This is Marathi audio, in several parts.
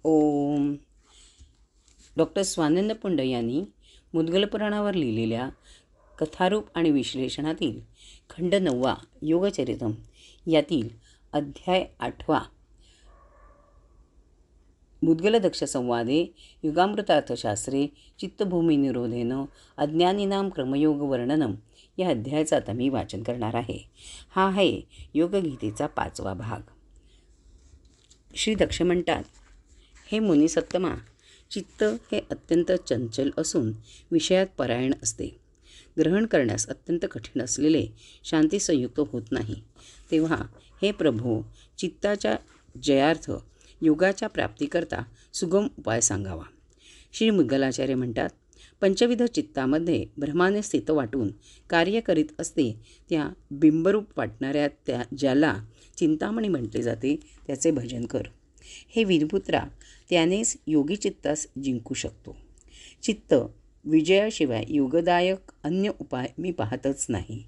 ओम. डॉक्टर स्वानंद पुंड यांनी मुद्गल पुराणावर लिहिलेल्या कथारूप आणि विश्लेषणातील खंड 9 योगचरितम यातील अध्याय 8 मुद्गलदक्ष संवादे युगामृतार्थशास्त्रे चित्तभूमी अज्ञानीनां क्रमयोग वर्णनम या अध्यायाचं आता मी वाचन करणार आहे. हा आहे योगगीतेचा 5वा भाग. श्री दक्ष म्हणतात, हे मुनिसत्तमा, चित्त हे अत्यंत चंचल असून विषयात परायण असते. ग्रहण करण्यास अत्यंत कठीण असलेले शांतीसंयुक्त होत नाही. तेव्हा हे प्रभो, चित्ताच्या जयार्थ योगाच्या प्राप्तीकरता सुगम उपाय सांगावा. श्री मुद्गलाचार्य म्हणतात, पंचविध चित्तामध्ये ब्रह्माने स्थित वाटून कार्य करीत असते त्या बिंबरूप वाटणाऱ्या ज्याला चिंतामणी म्हटले जाते त्याचे भजन कर. हे वीरपुत्रा, त्यानेच योगी चित्तास जिंकू शकतो. चित्त विजयाशिवाय योगदायक अन्य उपाय मी पाहतच नाही,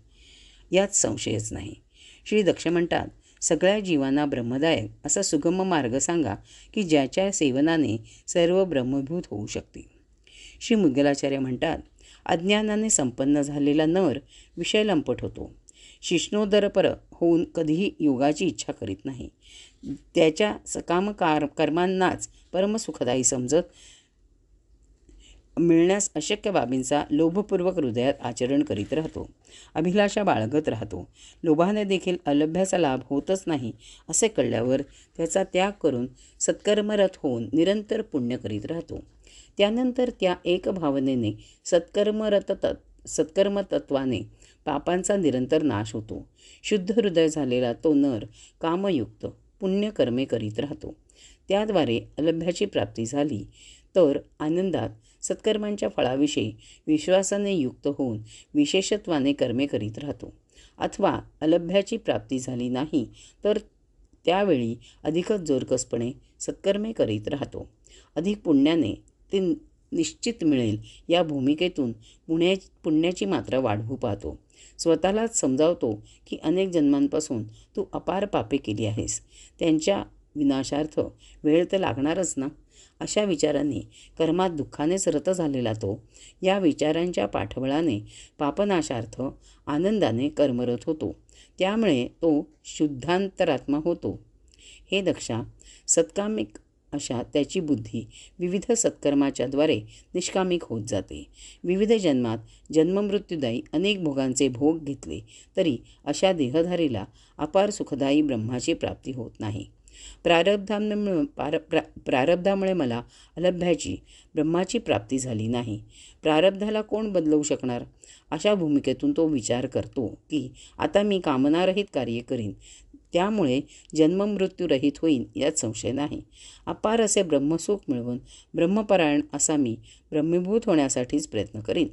यात संशयच नाही. श्री दक्ष म्हणतात, सगळ्या जीवांना ब्रह्मदायक असा सुगम मार्ग सांगा की ज्याच्या सेवनाने सर्व ब्रह्मभूत होऊ शकते. श्री मुद्गलाचार्य म्हणतात, अज्ञानाने संपन्न झालेला नर विषय लंपट होतो. शिष्णोदरपर होऊन कधीही योगाची इच्छा करीत नाही. त्याच्या सकाम कर्मांनाच परमसुखदायी समजत मिळण्यास अशक्य बाबींचा लोभपूर्वक हृदयात आचरण करीत राहतो. अभिलाषा बाळगत राहतो. लोभाने देखील अलभ्याचा लाभ होतच नाही असे कळल्यावर त्याचा त्याग करून सत्कर्मरत होऊन निरंतर पुण्य करीत राहतो. त्यानंतर त्या एक भावनेने सत्कर्मतत्वाने पापांचा निरंतर नाश होतो. शुद्ध हृदय झालेला तो नर कामयुक्त पुण्यकर्मे करीत राहतो. त्याद्वारे अलभ्याची प्राप्ती झाली तर आनंदात सत्कर्मांच्या फळाविषयी विश्वासाने युक्त होऊन विशेषत्वाने कर्मे करीत राहतो. अथवा अलभ्याची प्राप्ती झाली नाही तर त्यावेळी अधिकच जोरकसपणे सत्कर्मे करीत राहतो. अधिक पुण्याने ते निश्चित मिळेल या भूमिकेतून पुण्याची मात्रा वाढवू पाहतो. स्वतःलाच समजावतो की अनेक जन्मांपासून तू अपार पापे केली आहेस, त्यांच्या विनाशार्थ वेळ तर लागणारच ना. अशा विचारांनी कर्मात दुःखानेच रत झालेला तो या विचारांच्या पाठबळाने पापनाशार्थ आनंदाने कर्मरत होतो. त्यामुळे तो शुद्धांतरात्मा होतो. हे दक्षा, सत्कामिक अशा त्याची बुद्धी विविध सत्कर्माच्या द्वारे निष्कामिक होत जाते. विविध जन्मात जन्ममृत्यूदायी अनेक भोगांचे भोग घेतले तरी अशा देहधारीला अपार सुखदायी ब्रह्माची प्राप्ती होत नाही. प्रारब्धामुळे मला अलभ्याची ब्रह्माची प्राप्ती झाली नाही. प्रारब्धाला कोण बदलवू शकणार? अशा भूमिकेतून तो विचार करतो की आता मी कामनारहित कार्य करीन, त्यामुळे जन्ममृत्यूरहित होईन यात संशय नाही. अपार असे ब्रह्मसुख मिळवून ब्रह्मपरायण असा मी ब्रह्मीभूत होण्यासाठीच प्रयत्न करीन.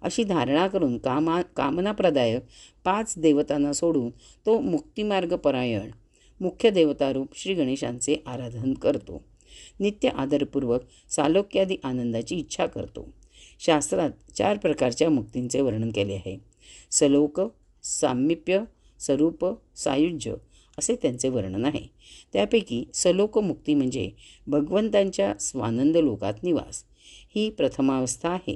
अशी धारणा करून कामनाप्रदायक 5 देवतांना सोडून तो मुक्तिमार्गपरायण मुख्य देवतारूप श्री गणेशांचे आराधन करतो. नित्य आदरपूर्वक सालोक्यादी आनंदाची इच्छा करतो. शास्त्रात 4 प्रकारच्या मुक्तींचे वर्णन केले आहे. सलोक, सामिप्य, स्वरूप, सायुज्य असे त्यांचे वर्णन आहे. त्यापैकी सलोक मुक्ती म्हणजे भगवंतांच्या स्वानंद लोकात निवास, ही प्रथमावस्था आहे.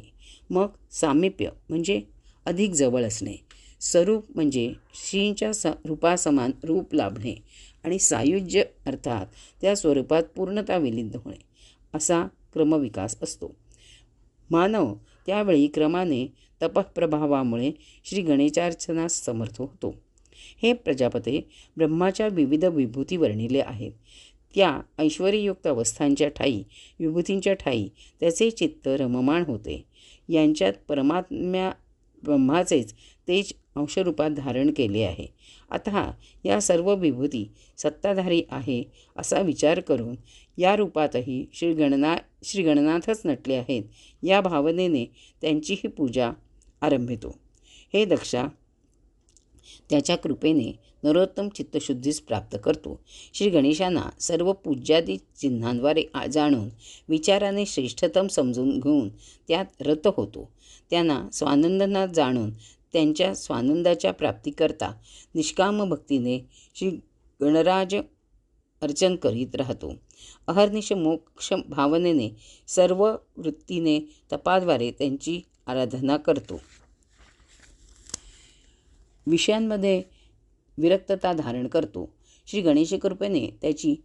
मग सामिप्य म्हणजे अधिक जवळ असणे, स्वरूप म्हणजे श्रींच्या रूपासमान रूप लाभणे आणि सायुज्य अर्थात त्या स्वरूपात पूर्णता विलीन होणे असा क्रमविकास असतो. मानव त्यावेळी क्रमाने तपःप्रभावामुळे श्री गणेशार्चनास समर्थ होतो. हे प्रजापते, ब्रह्माच्या विविध विभूती वर्णिले आहेत. त्या ऐश्वर्ययुक्त अवस्थांच्या ठायी विभूतींच्या ठायी त्याचे चित्त रममाण होते. यांच्यात ब्रह्माचेच तेज अंशरूपात धारण केले आहे. आता या सर्व विभूती सत्ताधारी आहे असा विचार करून या रूपातही श्री गणनाथच नटले आहेत या भावनेने त्यांचीही पूजा आरंभितो. हे दक्षा, त्याच्या कृपेने नरोत्तम चित्तशुद्धीस प्राप्त करतो. श्री गणेशांना सर्व पूज्यादी चिन्हांद्वारे जाणून विचाराने श्रेष्ठतम समजून घेऊन त्यात रत होतो. त्यांना स्वानंदनात जाणून त्यांच्या स्वानंदाच्या प्राप्तीकरता निष्काम भक्तीने श्री गणराज अर्चन करीत राहतो. अहर्निश मोक्ष भावनेने सर्व वृत्तीने तपाद्वारे त्यांची आराधना करतो. विषयांमध्ये विरक्तता धारण करतो. श्री गणेश कृपेने त्याची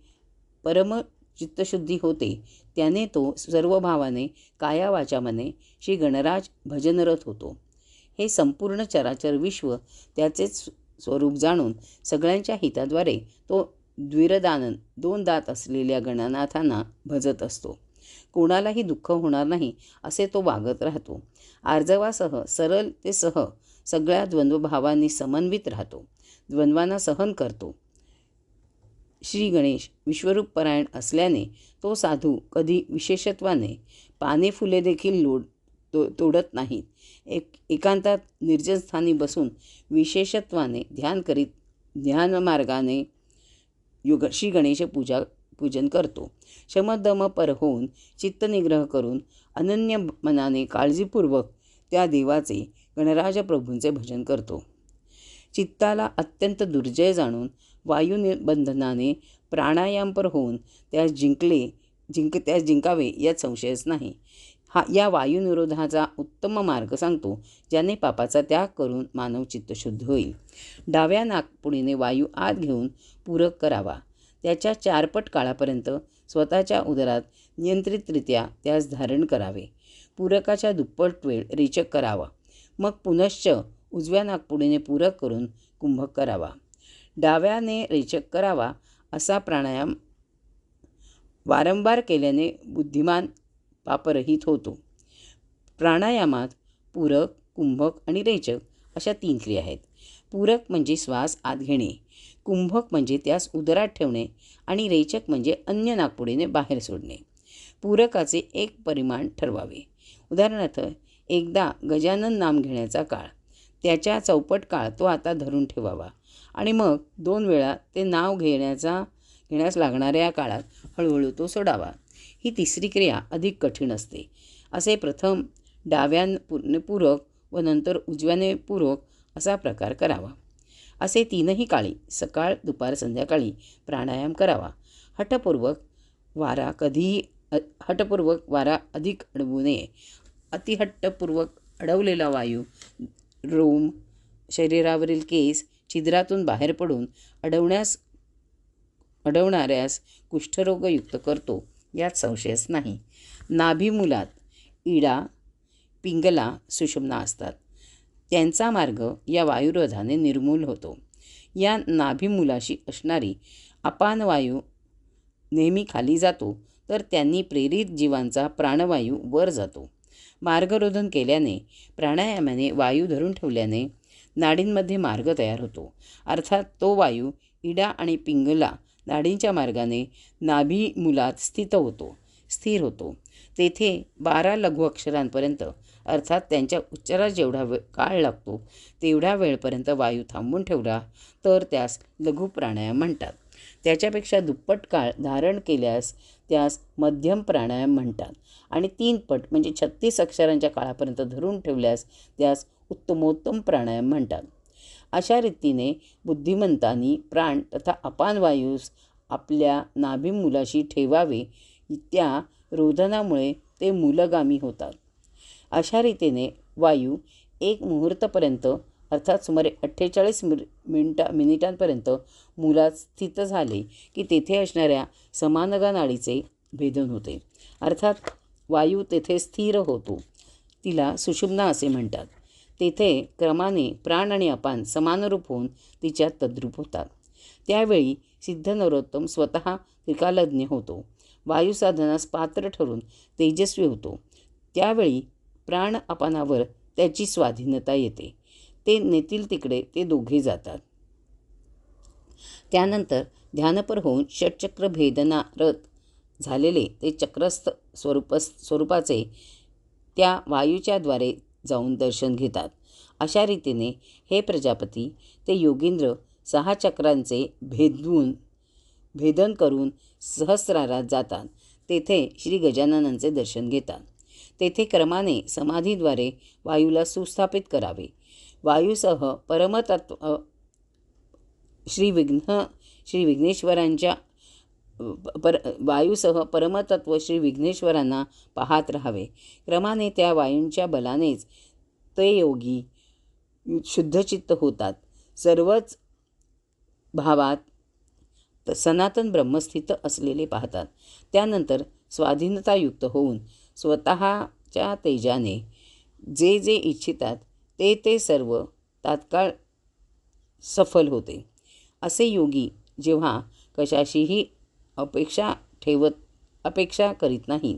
परम चित्तशुद्धी होते. त्याने तो सर्व भावाने काया वाचा मने श्री गणराज भजनरत होतो. हे संपूर्ण चराचर विश्व त्याचेच स्वरूप जाणून सगळ्यांच्या हिताद्वारे तो द्विरदानन 2 दात असलेल्या गणनाथांना भजत असतो. कोणालाही दुःख होणार नाही असे तो वागत राहतो. आर्जवासह सरळ ते सह सगळ्या द्वंद्वभावांनी समन्वित राहतो. द्वंद्वांना सहन करतो. श्री गणेश विश्वरूप परायण असल्याने तो साधू कधी विशेषत्वाने पाने फुले देखील तोडत नाहीत. एकांतात निर्जन स्थानी बसून विशेषत्वाने ध्यान मार्गाने श्री गणेश पूजन करतो. शमदम पर होऊन चित्तनिग्रह करून अनन्य मनाने काळजीपूर्वक त्या देवाचे गणराज प्रभूंचे भजन करतो. चित्ताला अत्यंत दुर्जय जाणून वायुनिबंधनाने प्राणायामपर होऊन त्यास जिंकावे यात संशयच नाही. या वायुनिरोधाचा उत्तम मार्ग सांगतो, ज्याने पापाचा त्याग करून मानव चित्तशुद्ध होईल. डाव्या नाकपुडीने वायू आत घेऊन पूरक करावा. त्याच्या 4 पट काळापर्यंत स्वतःच्या उदरात नियंत्रितरित्या त्यास धारण करावे. पूरकाच्या दुप्पट वेळ रेचक करावा. मग पुनश्च उजव्या नाकपुडीने पूरक करून कुंभक करावा. डाव्याने रेचक करावा. असा प्राणायाम वारंवार केल्याने बुद्धिमान पापरहित होतो. प्राणायामात पूरक, कुंभक आणि रेचक अशा 3 क्रिया आहेत. पूरक म्हणजे श्वास आत घेणे, कुंभक म्हणजे त्यास उदरात ठेवणे आणि रेचक म्हणजे अन्य नाकपुडीने बाहेर सोडणे. पूरकाचे एक परिमाण ठरवावे. उदाहरणार्थ, एकदा गजानन नाम घेण्याचा काळ, त्याच्या 4 पट काळ तो आता धरून ठेवावा आणि मग 2 वेळा ते नाव घेण्यास लागणाऱ्या काळात हळूहळू तो सोडावा. ही 3री क्रिया अधिक कठीण असते. असे प्रथम डाव्याने पूरक व नंतर उजव्याने पूरक असा प्रकार करावा. असे 3ही काळी सकाळ, दुपार, संध्याकाळी प्राणायाम करावा. हठपूर्वक वारा अधिक अडवू नये. अतिहट्टपूर्वक अडवलेला वायू रोम, शरीरावरील केस छिद्रातून बाहेर पडून अडवणाऱ्यास कुष्ठरोगयुक्त करतो यात संशयच नाही. नाभीमूलात इडा, पिंगला, सुषुम्ना असतात. त्यांचा मार्ग या वायुरोधाने निर्मूल होतो. या नाभीमूलाशी असणारी अपान वायू नेहमी खाली जातो, तर त्यांनी प्रेरित जीवांचा प्राणवायू वर जातो. मार्गरोधन केल्याने, प्राणायामाने वायू धरून ठेवल्याने नाडींमध्ये मार्ग तयार होतो. अर्थात तो वायू इडा आणि पिंगला नाडींच्या मार्गाने नाभीमूलात स्थिर होतो. तेथे 12 लघु अक्षरांपर्यंत, अर्थात त्यांच्या उच्चारास जेवढा काळ लागतो तेवढ्या वेळपर्यंत वायू थांबून ठेवला तर त्यास लघु प्राणायाम म्हणतात. त्याच्यापेक्षा दुप्पट काळ धारण केल्यास त्यास मध्यम प्राणायाम म्हणतात आणि 3 पट म्हणजे 36 अक्षरांच्या काळापर्यंत धरून ठेवल्यास त्यास उत्तमोत्तम प्राणायाम म्हणतात. अशा रीतीने बुद्धिमंतांनी प्राण तथा अपान वायूस आपल्या नाभीमूलाशी ठेवावे. त्या रोधनामुळे ते मूलगामी होतात. अशा रीतीने वायू 1 मुहूर्तपर्यंत, अर्थात सुमारे 48 मिनिटांपर्यंत मूलात स्थित झाले की तेथे असणाऱ्या समानगा नाडीचे भेदन होते. अर्थात वायू तेथे स्थिर होतो. तिला सुषुम्ना असे म्हणतात. तेथे क्रमाने प्राण आणि अपान समानरूप होऊन तिच्यात तद्रूप होतात. त्यावेळी सिद्ध नरोत्तम स्वतः त्रिकालज्ञ होतो. वायुसाधनास पात्र ठरून तेजस्वी होतो. त्यावेळी प्राण अपानावर त्याची स्वाधीनता येते. ते नेतील तिकडे ते दोघे जातात. त्यानंतर ध्यानपर होऊन षटचक्र भेदनारत झालेले ते चक्रस्थ स्वरूपाचे त्या वायूच्या द्वारे जाऊन दर्शन घेतात. अशा रीतीने हे प्रजापती ते योगींद्र 6 चक्रांचे भेदन करून सहस्रारात जातात. तेथे श्री गजाननांचे दर्शन घेतात. तेथे क्रमाने समाधीद्वारे वायूला सुस्थापित करावे. वायूसह परमतत्व श्री विघ्नेश्वरांच्या वायूसह परमतत्व श्री विघ्नेश्वरांना पाहत राहावे. क्रमाने त्या वायूंच्या बलानेच ते योगी शुद्धचित्त होतात. सर्वच भावात सनातन ब्रह्मस्थित असलेले पाहतात. त्यानंतर स्वाधीनतायुक्त होऊन स्वतःच्या तेजाने जे जे इच्छितात ते ते सर्व तात्काळ सफल होते. असे योगी जेव्हा कशाशीही अपेक्षा करीत नाही,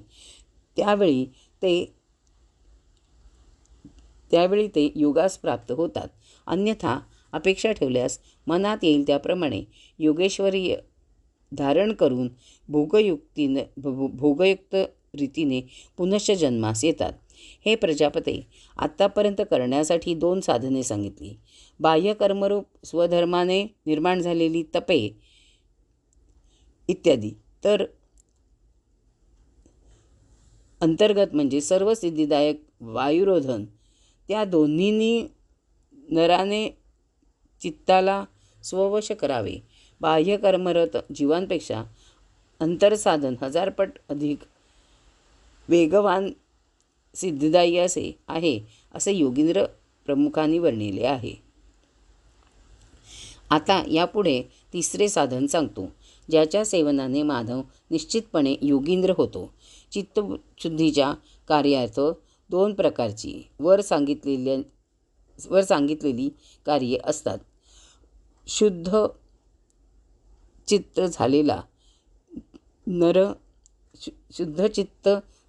त्यावेळी ते योगास प्राप्त होतात. अन्यथा अपेक्षा ठेवल्यास मनात येईल त्याप्रमाणे योगेश्वरी धारण करून भोगयुक्त रीतीने पुनश्च जन्मास येतात. हे प्रजापते, आत्तापर्यंत करण्यासाठी 2 साधने सांगितली. बाह्य कर्मरूप स्वधर्माने निर्माण झालेली तपे इत्यादी. तर अंतर्गत म्हणजे सर्व सिद्धिदायक वायुरोधन, त्या दोन्हींनी नराने चित्ताला स्ववश करावे. बाह्य कर्मरत जीवांपेक्षा अंतर्साधन 1000 पट अधिक वेगवान सिद्धिदायी आहे असे योगींद्र प्रमुखांनी वर्णिले आहे. आता यापुढे 3रे साधन सांगतो, ज्याच्या सेवनाने मानव निश्चितपणे योगींद्र होतो. चित्तशुद्धीच्या कार्यार्थ 2 प्रकारची वर सांगितलेली कार्ये असतात. शुद्ध चित्त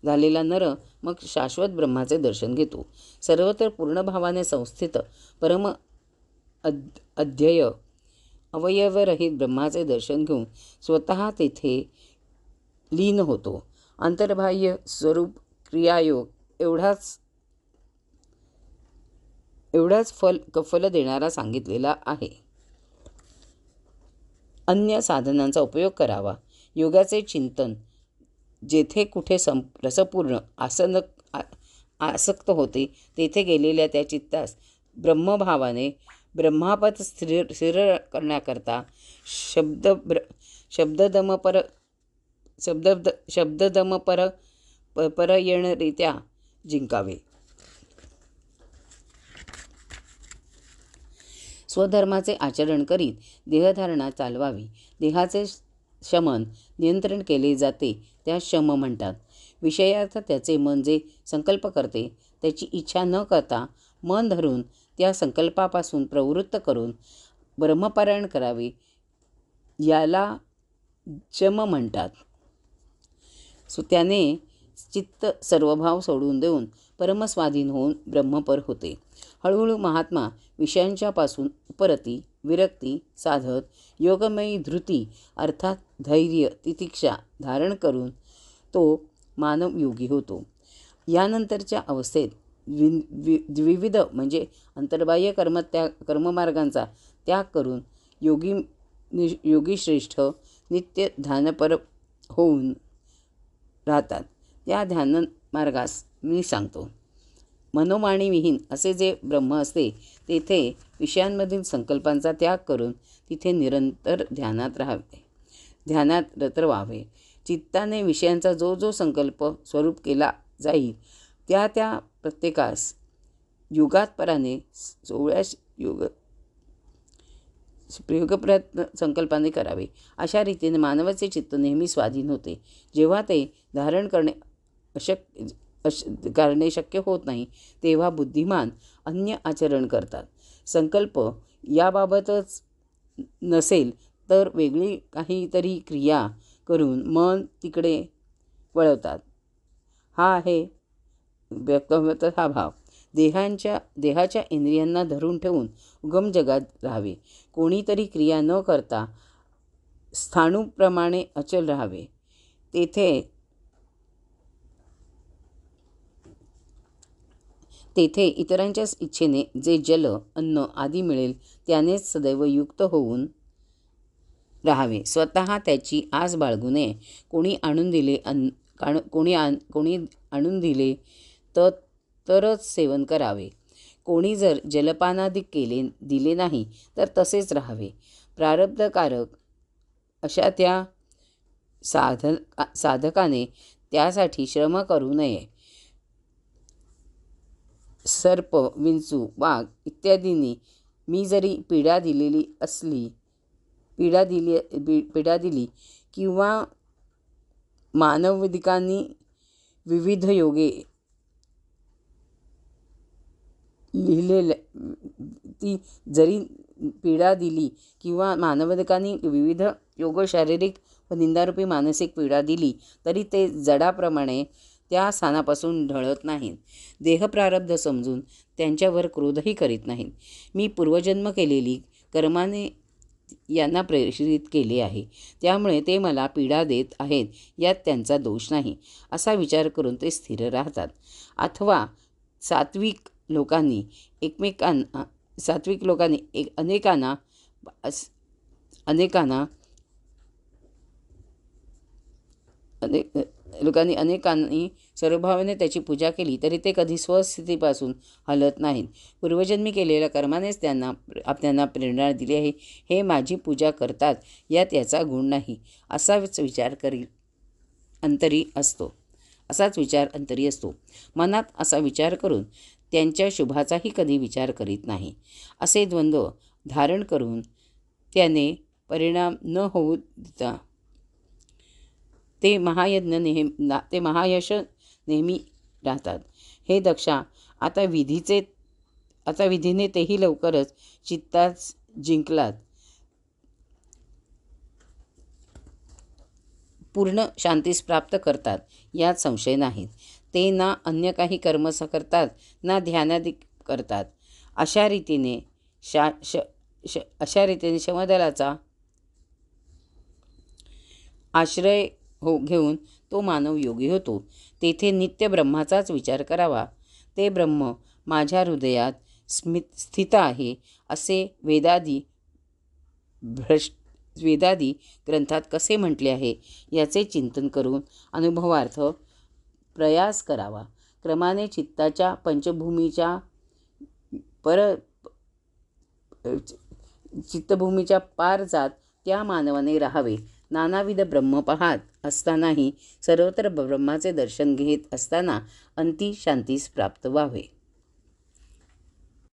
झालेला नर मग शाश्वत ब्रह्माचे दर्शन घेतो. सर्वत्र पूर्ण भावाने संस्थित परम अध्यय अवयवरहित ब्रह्माचे दर्शन घेऊन स्वतः तेथे लीन होतो. अंतर्बाह्य स्वरूप क्रियायोग एवढाच फल देणारा सांगितलेला आहे. अन्य साधनांचा उपयोग करावा. योगाचे चिंतन जेथे कुठे रसपूर्ण आसक्त होते तेथे गेलेल्या त्या चित्तास ब्रह्मभावाने ब्रह्मापद स्थिर करण्याकरता परयणरित्या जिंकावे. स्वधर्माचे आचरण करीत देहधारणा चालवावी. देहाचे शमन नियंत्रण केले जाते त्यास शम म्हणतात. विषयार्थ त्याचे मन जे संकल्प करते त्याची इच्छा न करता मन धरून त्या संकल्पापासून प्रवृत्त करून ब्रह्मपारायण करावे याला शम म्हणतात. त्याने चित्त सर्वभाव सोडून देऊन परमस्वाधीन होऊन ब्रह्मपर होते. हळूहळू महात्मा विषयांच्या पासून उपरती विरक्ती साधत योगमयी धृती अर्थात धैर्य तितिक्षा धारण करून तो मानव योगी होतो. यानंतरच्या अवस्थेत द्विविध म्हणजे अंतर्बाह्य कर्ममार्गांचा त्याग करून योगी श्रेष्ठ नित्य ध्यानपर होऊन राहतात. त्या ध्यान मार्गास मी सांगतो. मनोवाणीविहीन असे जे ब्रह्म असते तेथे विषयांमधील संकल्पांचा त्याग करून तिथे निरंतर ध्यानात रत व्हावे. चित्ताने विषयांचा जो संकल्प स्वरूप केला जाईल त्या प्रत्येकास योगात्पराने 16 योगप्रयत्न संकल्पाने करावे. अशा रीतीने मानवाचे चित्त नेहमी स्वाधीन होते. जेव्हा ते धारण करणे शक्य होत नाही तेव्हा बुद्धिमान अन्य आचरण करतात. संकल्प याबाबतच नसेल तर वेगळी काहीतरी क्रिया करून मन तिकडे वळवतात. हा आहे व्यक्तिगत भाव. देहाच्या इंद्रियांना धरून ठेवून उगम जगात राहावे. कोणीतरी क्रिया न करता स्थाणूप्रमाणे अचल राहावे. तेथे इतरांच्याच इच्छेने जे जल अन्न आदी मिळेल त्यानेच सदैव युक्त होऊन राहावे. स्वतः त्याची आस बाळगू नये. कोणी आणून दिले तरच सेवन करावे. कोणी जर जलपानादी दिले नाही तर तसेच राहावे. प्रारब्धकारक अशा त्या साधकाने त्यासाठी श्रम करू नये. सर्प, विंचू, वाघ इत्यादींनी मी जरी पीडा दिली किंवा मानवदिकांनी विविध योगे लिहिलेल्या ती जरी पीडा दिली किंवा मानवदिकांनी विविध योग शारीरिक व निंदारूपी मानसिक पीडा दिली तरी ते जडाप्रमाणे त्या स्थानापासून ढळत नाहीत. देहप्रारब्ध समजून त्यांच्यावर क्रोधही करीत नाहीत. मी पूर्वजन्म केलेली कर्माने यांना प्रेरित केले आहे, त्यामुळे ते मला पीडा देत आहेत, यात त्यांचा दोष नाही असा विचार करून ते स्थिर राहतात. अथवा सात्विक लोकांनी अनेकांनी सर्वभावाने त्याची पूजा केली तरी ते कधी स्वस्थितीपासून हलत नाहीत. पूर्वजन्मी केलेल्या कर्मानेच त्यांना प्रेरणा दिली आहे. हे माझी पूजा करतात, यात याचा गुण नाही असाच विचार अंतरी असतो. मनात असा विचार करून त्यांच्या शुभाचाही कधी विचार करीत नाही. असे द्वंद्व धारण करून त्याने परिणाम न होऊ देता ते महायश नेहमी राहतात. हे दक्षा, आता विधीने तेही लवकरच चित्तास जिंकलात पूर्ण शांतीस प्राप्त करतात, यात संशय नाही. ते ना अन्य काही कर्म करतात ना ध्यानादी करतात. अशा रीतीने शमदलाचा आश्रय घेऊन तो मानव योगी होतो. तेथे नित्य ब्रह्माचाच विचार करावा. ते ब्रह्म माझ्या हृदयात स्थित आहे असे वेदादी ग्रंथात कसे म्हटले आहे याचे चिंतन करून अनुभवार्थ प्रयास करावा. क्रमाने चित्ताच्या चित्तभूमीच्या पार जात त्या मानवाने राहावे. नानाविध ब्रह्म पाहत असतानाही सर्वत्र ब्रह्माचे दर्शन घेत असताना अंती शांतीस प्राप्त व्हावे.